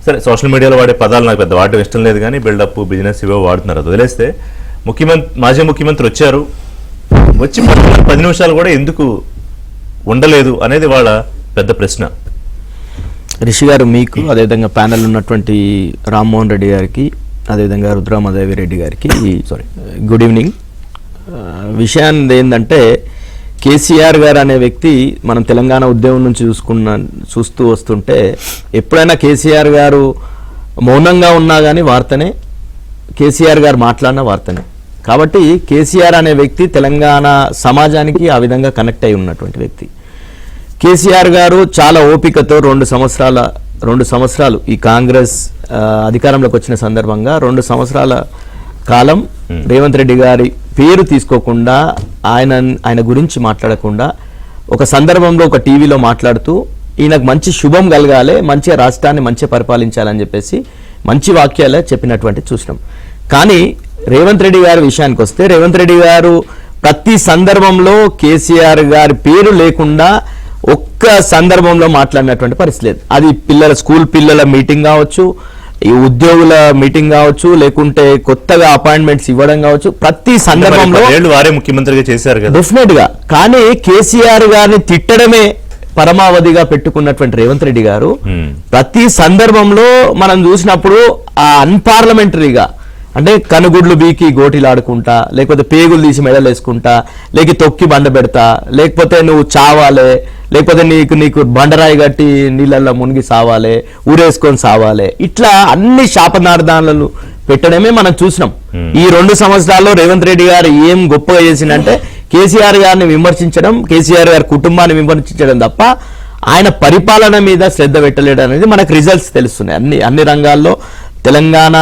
సరే, సోషల్ మీడియాలో వాడే పదాలు నాకు పెద్ద వాడటం ఇష్టం లేదు, కానీ బిల్డప్, బిజినెస్ ఇవో వాడుతున్నారు. అది వదిలేస్తే మాజీ ముఖ్యమంత్రి వచ్చారు, వచ్చి 10 నిమిషాలు కూడా ఎందుకు ఉండలేదు అనేది వాళ్ళ పెద్ద ప్రశ్న. రిషి గారు, మీకు అదేవిధంగా ప్యానెల్ ఉన్నటువంటి రామ్మోహన్ రెడ్డి గారికి, అదేవిధంగా రుద్రమాదేవి రెడ్డి గారికి గుడ్ ఈవినింగ్. విషయాన్ని ఏంటంటే, కేసీఆర్ గారు అనే వ్యక్తి మనం తెలంగాణ ఉద్యమం నుంచి చూస్తూ వస్తుంటే ఎప్పుడైనా కేసీఆర్ గారు మౌనంగా ఉన్నా కానీ వార్తనే, కేసీఆర్ గారు మాట్లాడిన వార్తనే. కాబట్టి కేసీఆర్ అనే వ్యక్తి తెలంగాణ సమాజానికి ఆ విధంగా కనెక్ట్ అయి ఉన్నటువంటి వ్యక్తి. కేసీఆర్ గారు చాలా ఓపికతో 2 సంవత్సరాలు ఈ కాంగ్రెస్ అధికారంలోకి వచ్చిన సందర్భంగా 2 సంవత్సరాల కాలం రేవంత్ రెడ్డి గారి పేరు తీసుకోకుండా, ఆయన గురించి మాట్లాడకుండా, ఒక సందర్భంలో ఒక టీవీలో మాట్లాడుతూ ఈయనకు మంచి శుభం కలగాలి, మంచిగా రాష్ట్రాన్ని మంచిగా పరిపాలించాలని చెప్పేసి మంచి వాక్యాలే చెప్పినటువంటి చూసినాం. కానీ రేవంత్ రెడ్డి గారి విషయానికి వస్తే, రేవంత్ రెడ్డి గారు ప్రతి సందర్భంలో కేసీఆర్ గారి పేరు లేకుండా ఒక్క సందర్భంలో మాట్లాడినటువంటి పరిస్థితి లేదు. అది స్కూల్ పిల్లల మీటింగ్ కావచ్చు, ఈ ఉద్యోగుల మీటింగ్ కావచ్చు, లేకుంటే కొత్తగా అపాయింట్మెంట్స్ ఇవ్వడం కావచ్చు, ప్రతి సందర్భంలో వారే ముఖ్యమంత్రిగా చేశారు కదా డెఫినెట్ గా. కానీ కేసీఆర్ గారిని తిట్టడమే పరమావధిగా పెట్టుకున్నటువంటి రేవంత్ రెడ్డి గారు ప్రతి సందర్భంలో మనం చూసినప్పుడు ఆ అన్పార్లమెంటరీగా, అంటే కనుగుడ్లు బీకి గోటిలాడుకుంటా, లేకపోతే పేగులు తీసి మెడలు వేసుకుంటా, లేక తొక్కి బండ పెడతా, లేకపోతే నువ్వు చావాలే, లేకపోతే నీకు బండరాయి కట్టి నీళ్ళల్లో మునిగి సావాలే, ఊరేసుకొని సావాలే, ఇట్లా అన్ని శాపనార్థాలను పెట్టడమే మనం చూసినాం. ఈ 2 సంవత్సరాల్లో రేవంత్ రెడ్డి గారు ఏం గొప్పగా చేసిందంటే కేసీఆర్ గారిని విమర్శించడం, కేసీఆర్ గారి కుటుంబాన్ని విమర్శించడం తప్ప ఆయన పరిపాలన మీద శ్రద్ధ పెట్టలేడు అనేది మనకు రిజల్ట్స్ తెలుస్తున్నాయి. అన్ని రంగాల్లో తెలంగాణ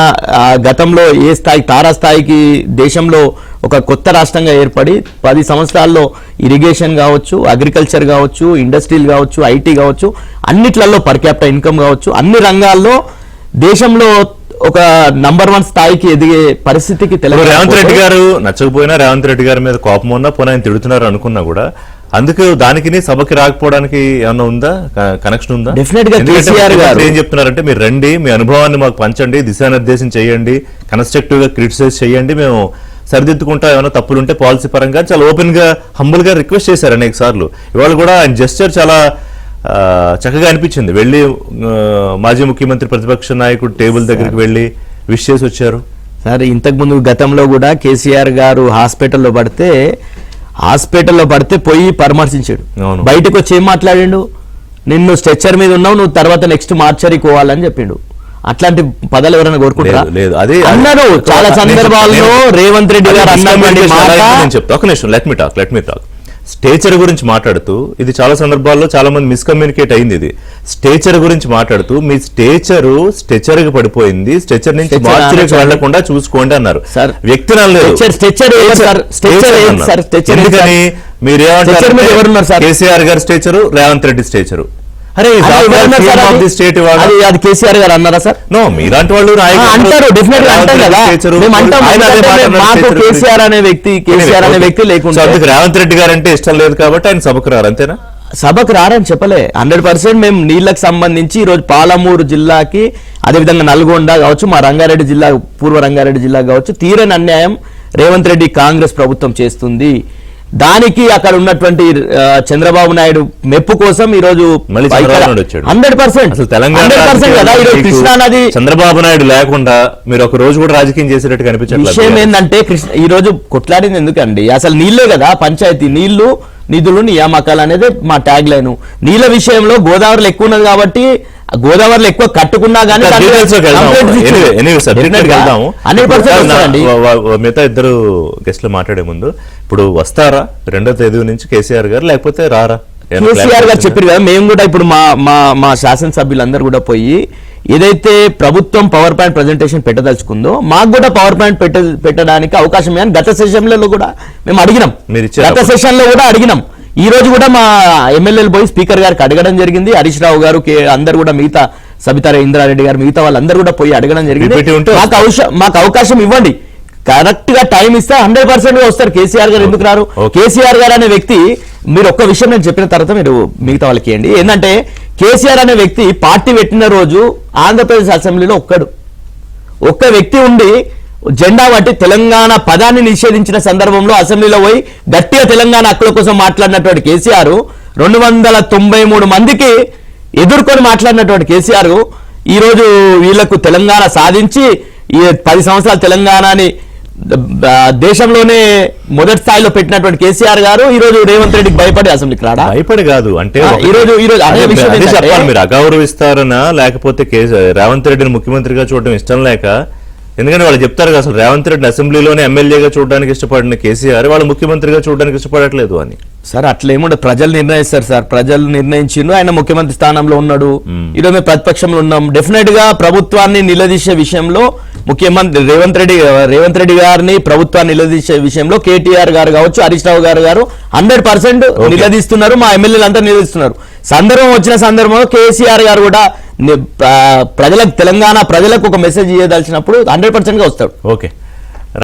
గతంలో ఏ స్థాయి, తారాస్థాయికి దేశంలో ఒక కొత్త రాష్ట్రంగా ఏర్పడి 10 సంవత్సరాల్లో ఇరిగేషన్ కావచ్చు, అగ్రికల్చర్ కావచ్చు, ఇండస్ట్రీలు కావచ్చు, ఐటీ కావచ్చు, అన్నిట్లలో పర్ క్యాపిటల్ ఇన్కమ్ కావచ్చు, అన్ని రంగాల్లో దేశంలో ఒక నంబర్ 1 స్థాయికి ఎదిగే పరిస్థితికి రేవంత్ రెడ్డి గారు నచ్చకపోయినా, రేవంత్ రెడ్డి గారి మీద కోపం ఉన్నా, పోనీ ఆయన తిడుతున్నారు అనుకున్నా కూడా, అందుకు దానికి సభకి రాకపోవడానికి ఏమన్నా ఉందా, కనెక్షన్ ఉందా? డెఫినెట్ గా కేసీఆర్ గారు ఏం చెప్తున్నారంటే, మీరు రండి, మీ అనుభవాన్ని మాకు పంచండి, దిశానిర్దేశం చేయండి, కన్స్ట్రక్టివ్ గా క్రిటిసైజ్ చేయండి, మేము సరిదిద్దుకుంటా, ఏమైనా తప్పులుంటే పాలసీ పరంగా చాలా ఓపెన్ గా, హంబుల్ గా రిక్వెస్ట్ చేశారు అనేక సార్లు. ఇవాళ కూడా ఆయన జెస్చర్ చాలా చక్కగా అనిపించింది. వెళ్ళి మాజీ ముఖ్యమంత్రి ప్రతిపక్ష నాయకుడు టేబుల్ దగ్గరికి వెళ్ళి విష్ చేసి వచ్చారు. సార్, ఇంతకుముందు గతంలో కూడా కేసీఆర్ గారు హాస్పిటల్లో పడితే పోయి పరామర్శించాడు. బయటకు వచ్చి ఏం మాట్లాడిండు, నిన్ను స్ట్రెచ్చర్ మీద ఉన్నావు, నువ్వు తర్వాత నెక్స్ట్ మార్చరీకి పోవాలని చెప్పిండు. అట్లాంటి పదాలు ఎవరైనా కోరుకుంటారా? లేదు, అదే అన్నారు చాలా సందర్భాల్లో రేవంత్ రెడ్డి గారు అన్న. Let me talk. స్టేచర్ గురించి మాట్లాడుతూ, ఇది చాలా సందర్భాల్లో చాలా మంది మిస్కమ్యూనికేట్ అయింది. ఇది స్టేచర్ గురించి మాట్లాడుతూ, మీ స్ట్రెచర్ కి పడిపోయింది, స్ట్రెచర్ నుంచి మార్చరీకి వెళ్లకుండా చూసుకోండి అన్నారు. వ్యక్తి ఎందుకని మీరేమంటారు? కేసీఆర్ గారి స్టేచరు, రేవంత్ రెడ్డి స్టేచరు. అరే స్టేట్ అది కేసీఆర్ గారు అన్నారా సార్? నో, మీలాంటి వాళ్ళు అంటారు, డెఫినెట్ గా అంటారు కదా. కేసీఆర్ అనే వ్యక్తి లేకుండా రేవంత్ రెడ్డి గారు అంటే ఇష్టం లేదు కాబట్టి ఆయన సభకు రారు, అంతేనా? సభకు రారని చెప్పలే. 100% మేము నీళ్లకు సంబంధించి ఈరోజు పాలమూరు జిల్లాకి, అదేవిధంగా నల్గొండ కావచ్చు, మా రంగారెడ్డి జిల్లా, పూర్వ రంగారెడ్డి జిల్లా కావచ్చు, తీరని అన్యాయం రేవంత్ రెడ్డి కాంగ్రెస్ ప్రభుత్వం చేస్తుంది. దానికి అక్కడ ఉన్నటువంటి చంద్రబాబు నాయుడు మెప్పు కోసం ఈ రోజు 100% కృష్ణానది చంద్రబాబు నాయుడు లేకుండా మీరు ఒక రోజు కూడా రాజకీయం చేసేటట్టు కనిపించట్లేదు. విషయం ఏంటంటే, ఈ రోజు కొట్లాడింది ఎందుకండి? అసలు నీళ్లే కదా, పంచాయతీ నీళ్లు, నిధులు, నియామకాలు అనేది మా ట్యాగ్ లైన్. నీళ్ల విషయంలో గోదావరిలో ఎక్కువ ఉన్నది కాబట్టి, గోదావరిలో ఎక్కువ కట్టుకున్నా కానీ మిగతా ఇద్దరు గెస్ట్లు మాట్లాడే ముందు, ఇప్పుడు వస్తారా 2వ తేదీ నుంచి కేసీఆర్ గారు, లేకపోతే రారా? కేసీఆర్ గారు చెప్పారు కదా, మేము కూడా ఇప్పుడు మా శాసనసభ్యులందరూ కూడా పోయి ఏదైతే ప్రభుత్వం పవర్ పాయింట్ ప్రజెంటేషన్ పెట్టదలుచుకుందో మాకు కూడా పవర్ పాయింట్ పెట్టడానికి అవకాశం అని గత సెషన్లలో కూడా మేము అడిగినాం. గత సెషన్ లో కూడా అడిగినాం. ఈ రోజు కూడా మా ఎమ్మెల్యేలు పోయి స్పీకర్ గారికి అడగడం జరిగింది. హరీష్ రావు గారు, అందరు కూడా, మిగతా సబితా ఇంద్రారెడ్డి గారు, మిగతా వాళ్ళందరూ కూడా పోయి అడగడం జరిగింది. మాకు అవకాశం ఇవ్వండి, కరెక్ట్ గా టైం ఇస్తే 100% గా వస్తారు. కేసీఆర్ గారు ఎందుకు రారు? కేసీఆర్ గారు అనే వ్యక్తి, మీరు ఒక్క విషయం నేను చెప్పిన తర్వాత మీరు మిగతా వాళ్ళకి ఇవ్వండి. ఏంటంటే కేసీఆర్ అనే వ్యక్తి పార్టీ పెట్టిన రోజు ఆంధ్రప్రదేశ్ అసెంబ్లీలో ఒక్క వ్యక్తి ఉండి జెండా పట్టి తెలంగాణ పదాన్ని నిషేధించిన సందర్భంలో అసెంబ్లీలో పోయి గట్టిగా తెలంగాణ హక్కుల కోసం మాట్లాడినటువంటి కేసీఆర్ 293 మందికి ఎదుర్కొని మాట్లాడినటువంటి కేసీఆర్ ఈ రోజు వీళ్లకు తెలంగాణ సాధించి ఈ 10 సంవత్సరాలు తెలంగాణని దేశంలోనే మొదటి స్థాయిలో పెట్టినటువంటి కేసీఆర్ గారు ఈ రోజు రేవంత్ రెడ్డికి భయపడి అసెంబ్లీకి రాడా? భయపడి కాదు అంటే ఈ రోజు అదే విషయం అదే ఏంటంటే, చెప్పాలి, మీరు అగౌరవిస్తారనా లేకపోతే రేవంత్ రెడ్డిని ముఖ్యమంత్రిగా చూడడం ఇష్టం లేక? ఎందుకంటే వాళ్ళు చెప్తారు కదా, అసలు రేవంత్ రెడ్డిని అసెంబ్లీలోనే ఎమ్మెల్యేగా చూడడానికి ఇష్టపడిన కేసీఆర్ వాళ్ళు ముఖ్యమంత్రిగా చూడడానికి ఇష్టపడట్లేదు అని. సార్ అట్లేముండదు, ప్రజలు నిర్ణయిస్తారు సార్. ప్రజలు నిర్ణయించిండ్రు, ఆయన ముఖ్యమంత్రి స్థానంలో ఉన్నాడు. ఈరోజు మేము ప్రతిపక్షంలో ఉన్నాం. డెఫినెట్ గా ప్రభుత్వాన్ని నిలదీసే విషయంలో ముఖ్యమంత్రి రేవంత్ రెడ్డి గారిని ప్రభుత్వాన్ని నిలదీసే విషయంలో కేటీఆర్ గారు కావచ్చు, హరీష్ రావు గారు 100% నిలదీస్తున్నారు. మా ఎమ్మెల్యేలు అంతా నిలదీస్తున్నారు. సందర్భం వచ్చిన సందర్భంలో కేసీఆర్ గారు కూడా తెలంగాణ ప్రజలకు ఒక మెసేజ్ ఇవ్వదలిచినప్పుడు 100% గా వస్తాడు. ఓకే.